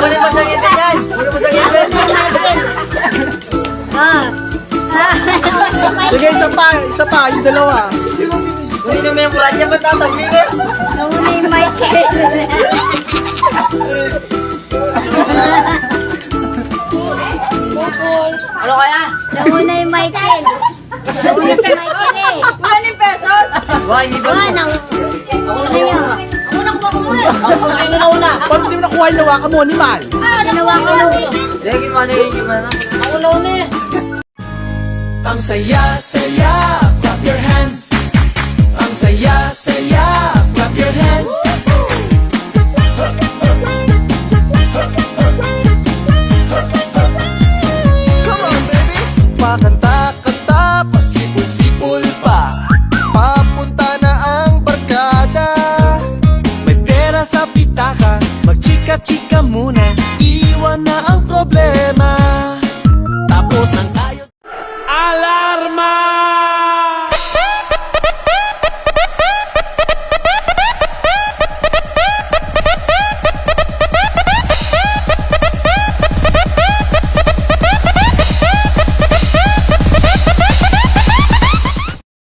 Kunin mo sa ngipin yan. Kunin mo sa ngipin. Sige, isa pa, yung dalawa. Kunin mo yung brand niya. Ba't tatagilin? Nauna yung Michael. Ano kaya? Nauna yung Michael. Nauna si Michael eh. pesos. Why, hindi ba? Ako na yun. Ako na kumakuha. Ako sino na una? Paano di mo nakuha yung nawakan mo, ni Man? Ginawa ko lang eh. Lagin mo na yung gimana. Ako na una eh. Ang saya-saya, clap your hands. Ang saya-saya, clap your hands. Come on, baby! Pakanta-kanta, pasipul-sipul pa. Papunta na ang barkada. May pera sa pitaka, magchika-chika muna. Iwan na ang problema. Tapos ang tayo